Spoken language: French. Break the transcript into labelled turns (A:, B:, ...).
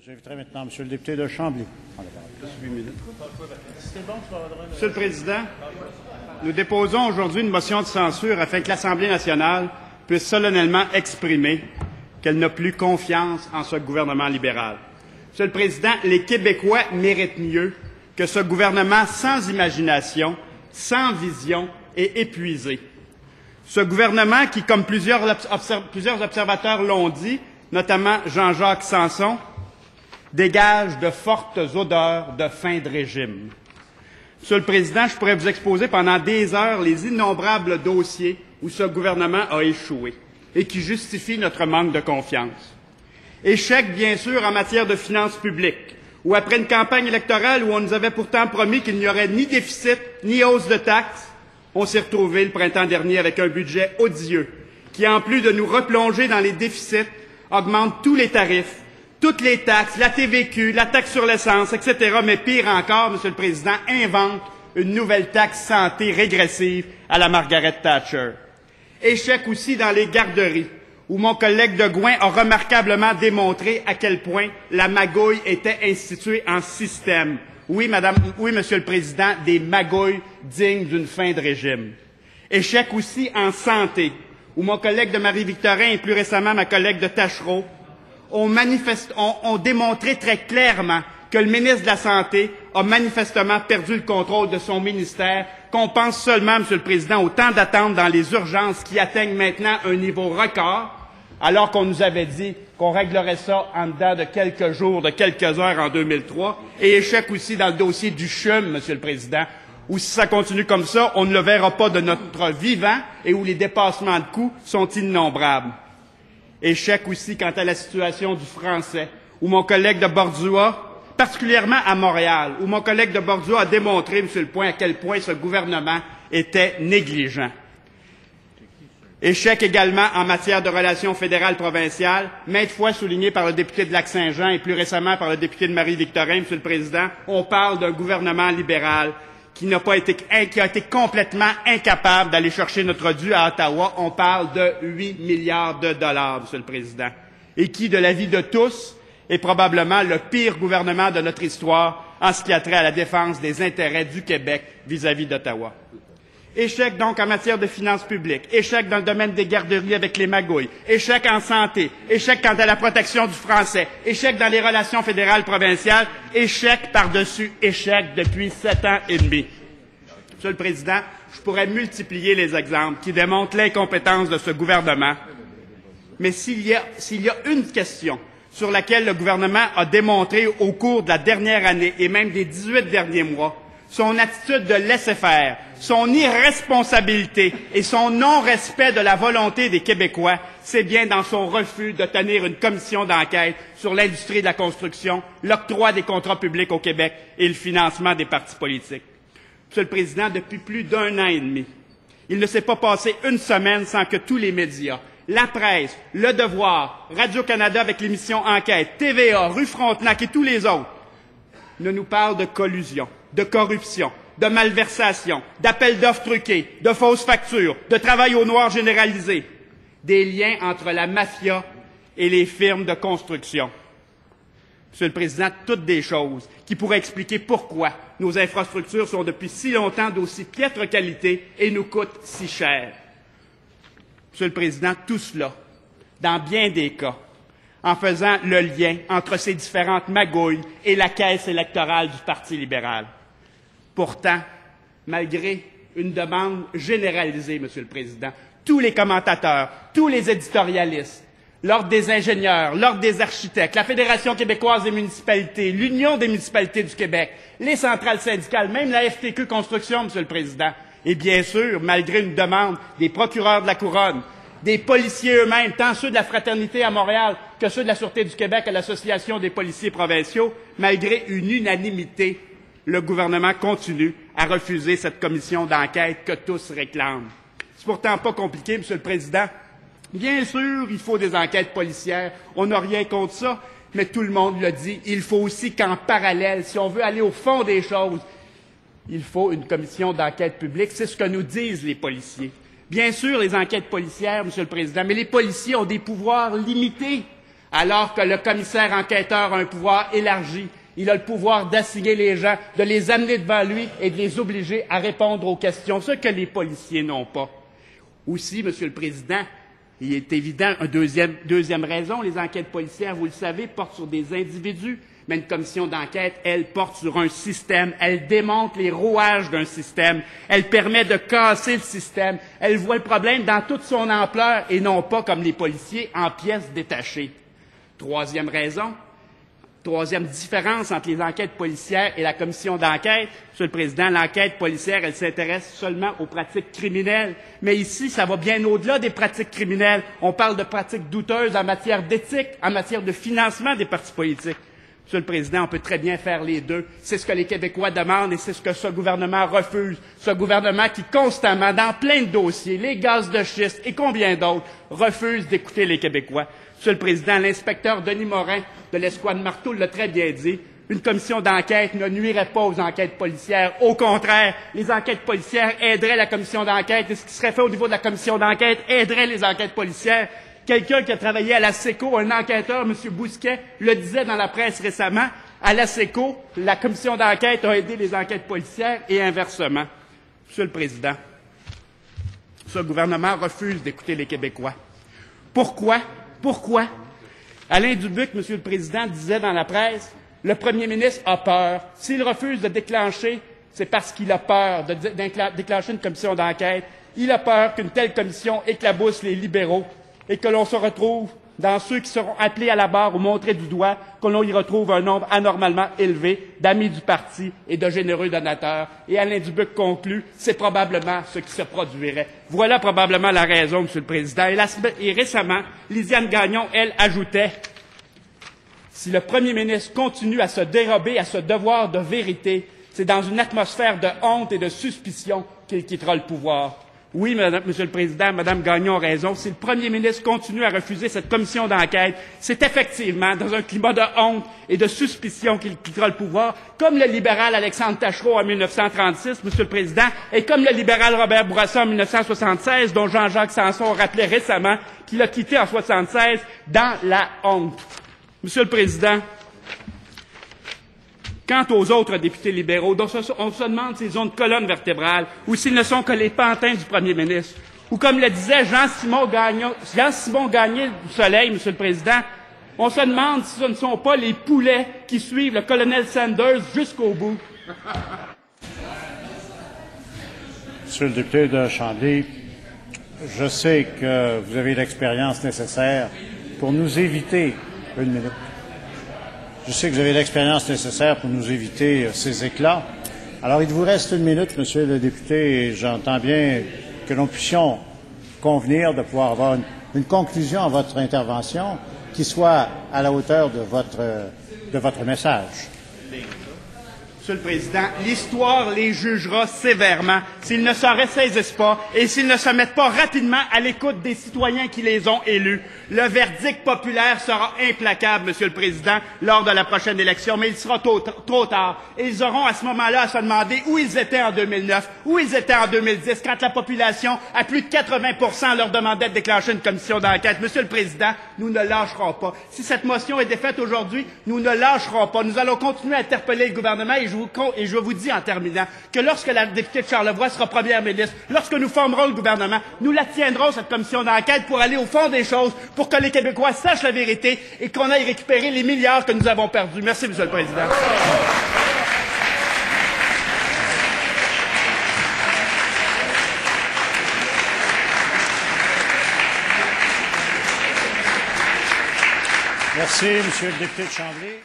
A: J'inviterai maintenant M. le député de Chambly.
B: Monsieur le Président, nous déposons aujourd'hui une motion de censure afin que l'Assemblée nationale puisse solennellement exprimer qu'elle n'a plus confiance en ce gouvernement libéral. Monsieur le Président, les Québécois méritent mieux que ce gouvernement sans imagination, sans vision et épuisé. Ce gouvernement qui, comme plusieurs observateurs l'ont dit, notamment Jean-Jacques Sanson, dégage de fortes odeurs de fin de régime. Monsieur le Président, je pourrais vous exposer pendant des heures les innombrables dossiers où ce gouvernement a échoué et qui justifient notre manque de confiance. Échec, bien sûr, en matière de finances publiques, où après une campagne électorale où on nous avait pourtant promis qu'il n'y aurait ni déficit ni hausse de taxes, on s'est retrouvé le printemps dernier avec un budget odieux qui, en plus de nous replonger dans les déficits, augmente tous les tarifs, toutes les taxes, la TVQ, la taxe sur l'essence, etc. Mais pire encore, Monsieur le Président, invente une nouvelle taxe santé régressive à la Margaret Thatcher. Échec aussi dans les garderies, où mon collègue de Gouin a remarquablement démontré à quel point la magouille était instituée en système. Oui, Monsieur le Président, des magouilles dignes d'une fin de régime. Échec aussi en santé, où mon collègue de Marie-Victorin et plus récemment ma collègue de Tachereau ont démontré très clairement que le ministre de la Santé a manifestement perdu le contrôle de son ministère, qu'on pense seulement, Monsieur le Président, au temps d'attente dans les urgences qui atteignent maintenant un niveau record, alors qu'on nous avait dit qu'on réglerait ça en dedans de quelques jours, de quelques heures en 2003, et échec aussi dans le dossier du CHUM, Monsieur le Président, où si ça continue comme ça, on ne le verra pas de notre vivant et où les dépassements de coûts sont innombrables. Échec aussi quant à la situation du français, où mon collègue de Bordua, particulièrement à Montréal, où mon collègue de Bordua a démontré, Monsieur le Point, à quel point ce gouvernement était négligent. Échec également en matière de relations fédérales-provinciales, maintes fois souligné par le député de Lac-Saint-Jean et plus récemment par le député de Marie-Victorin, Monsieur le Président. On parle d'un gouvernement libéral qui a été complètement incapable d'aller chercher notre dû à Ottawa. On parle de 8 milliards de dollars, Monsieur le Président, et qui, de l'avis de tous, est probablement le pire gouvernement de notre histoire en ce qui a trait à la défense des intérêts du Québec vis-à-vis d'Ottawa. Échec donc en matière de finances publiques, échec dans le domaine des garderies avec les magouilles, échec en santé, échec quant à la protection du français, échec dans les relations fédérales-provinciales, échec par-dessus échec depuis 7 ans et demi. Monsieur le Président, je pourrais multiplier les exemples qui démontrent l'incompétence de ce gouvernement, mais s'il y a une question sur laquelle le gouvernement a démontré au cours de la dernière année et même des 18 derniers mois son attitude de laisser-faire, son irresponsabilité et son non-respect de la volonté des Québécois, c'est bien dans son refus de tenir une commission d'enquête sur l'industrie de la construction, l'octroi des contrats publics au Québec et le financement des partis politiques. Monsieur le Président, depuis plus d'1 an et demi, il ne s'est pas passé une semaine sans que tous les médias, la presse, Le Devoir, Radio-Canada avec l'émission Enquête, TVA, Rue Frontenac et tous les autres ne nous parlent de collusion, de corruption, de malversation, d'appels d'offres truqués, de fausses factures, de travail au noir généralisé, des liens entre la mafia et les firmes de construction. Monsieur le Président, toutes des choses qui pourraient expliquer pourquoi nos infrastructures sont depuis si longtemps d'aussi piètre qualité et nous coûtent si cher. Monsieur le Président, tout cela, dans bien des cas, en faisant le lien entre ces différentes magouilles et la caisse électorale du Parti libéral. Pourtant, malgré une demande généralisée, Monsieur le Président, tous les commentateurs, tous les éditorialistes, l'Ordre des ingénieurs, l'Ordre des architectes, la Fédération québécoise des municipalités, l'Union des municipalités du Québec, les centrales syndicales, même la FTQ Construction, Monsieur le Président, et bien sûr, malgré une demande des procureurs de la Couronne, des policiers eux-mêmes, tant ceux de la Fraternité à Montréal que ceux de la Sûreté du Québec à l'Association des policiers provinciaux, malgré une unanimité, le gouvernement continue à refuser cette commission d'enquête que tous réclament. C'est pourtant pas compliqué, Monsieur le Président. Bien sûr, il faut des enquêtes policières, on n'a rien contre ça, mais tout le monde l'a dit, il faut aussi qu'en parallèle, si on veut aller au fond des choses, il faut une commission d'enquête publique, c'est ce que nous disent les policiers. Bien sûr, les enquêtes policières, Monsieur le Président, mais les policiers ont des pouvoirs limités. alors que le commissaire enquêteur a un pouvoir élargi. Il a le pouvoir d'assigner les gens, de les amener devant lui et de les obliger à répondre aux questions, ce que les policiers n'ont pas. Aussi, Monsieur le Président, il est évident, deuxième raison, les enquêtes policières, vous le savez, portent sur des individus, mais une commission d'enquête, elle, porte sur un système, elle démontre les rouages d'un système, elle permet de casser le système, elle voit le problème dans toute son ampleur et non pas, comme les policiers, en pièces détachées. Troisième raison, troisième différence entre les enquêtes policières et la commission d'enquête, Monsieur le Président, l'enquête policière, elle s'intéresse seulement aux pratiques criminelles. Mais ici, ça va bien au-delà des pratiques criminelles. On parle de pratiques douteuses en matière d'éthique, en matière de financement des partis politiques. Monsieur le Président, on peut très bien faire les deux. C'est ce que les Québécois demandent et c'est ce que ce gouvernement refuse. Ce gouvernement qui, constamment, dans plein de dossiers, les gaz de schiste et combien d'autres, refuse d'écouter les Québécois. Monsieur le Président, l'inspecteur Denis Morin de l'escouade Marteau l'a très bien dit. Une commission d'enquête ne nuirait pas aux enquêtes policières. Au contraire, les enquêtes policières aideraient la commission d'enquête et ce qui serait fait au niveau de la commission d'enquête aiderait les enquêtes policières. Quelqu'un qui a travaillé à la SECO, un enquêteur, M. Bousquet, le disait dans la presse récemment, à la SECO, la commission d'enquête a aidé les enquêtes policières et inversement. Monsieur le Président, ce gouvernement refuse d'écouter les Québécois. Pourquoi? Pourquoi? Alain Dubuc, Monsieur le Président, disait dans la presse, le premier ministre a peur. S'il refuse de déclencher, c'est parce qu'il a peur de déclencher une commission d'enquête. Il a peur qu'une telle commission éclabousse les libéraux et que l'on se retrouve dans ceux qui seront appelés à la barre ou montrés du doigt, que l'on y retrouve un nombre anormalement élevé d'amis du parti et de généreux donateurs. Et Alain Dubuc conclut, c'est probablement ce qui se produirait. Voilà probablement la raison, Monsieur le Président. Et récemment, Lisiane Gagnon, elle, ajoutait, si le premier ministre continue à se dérober à ce devoir de vérité, c'est dans une atmosphère de honte et de suspicion qu'il quittera le pouvoir. Oui, Monsieur le Président, Mme Gagnon a raison. Si le premier ministre continue à refuser cette commission d'enquête, c'est effectivement dans un climat de honte et de suspicion qu'il quittera le pouvoir, comme le libéral Alexandre Tachereau en 1936, Monsieur le Président, et comme le libéral Robert Bourassa en 1976, dont Jean-Jacques Sanson rappelait récemment qu'il a quitté en 1976 dans la honte. Monsieur le Président, quant aux autres députés libéraux, dont on se demande s'ils ont une colonne vertébrale ou s'ils ne sont que les pantins du premier ministre, ou comme le disait Jean-Simon Gagné du Soleil, Monsieur le Président, on se demande si ce ne sont pas les poulets qui suivent le colonel Sanders jusqu'au bout.
A: Monsieur le député de Chambly, je sais que vous avez l'expérience nécessaire pour nous éviter une minute. Je sais que vous avez l'expérience nécessaire pour nous éviter ces éclats. Alors, il vous reste une minute, Monsieur le député, et j'entends bien que nous puissions convenir de pouvoir avoir une conclusion à votre intervention qui soit à la hauteur de votre message.
B: Monsieur le Président, l'histoire les jugera sévèrement s'ils ne s'en ressaisissent pas et s'ils ne se mettent pas rapidement à l'écoute des citoyens qui les ont élus. Le verdict populaire sera implacable, Monsieur le Président, lors de la prochaine élection, mais il sera trop tard. Et ils auront à ce moment-là à se demander où ils étaient en 2009, où ils étaient en 2010, quand la population, à plus de 80%, leur demandait de déclencher une commission d'enquête. Monsieur le Président, nous ne lâcherons pas. Si cette motion est défaite aujourd'hui, nous ne lâcherons pas. Nous allons continuer à interpeller le gouvernement et je vous dis en terminant que lorsque la députée de Charlevoix sera première ministre, lorsque nous formerons le gouvernement, nous la tiendrons, cette commission d'enquête, pour aller au fond des choses, pour que les Québécois sachent la vérité et qu'on aille récupérer les milliards que nous avons perdus. Merci, Monsieur le Président.
A: Merci, Monsieur le député de Chambly.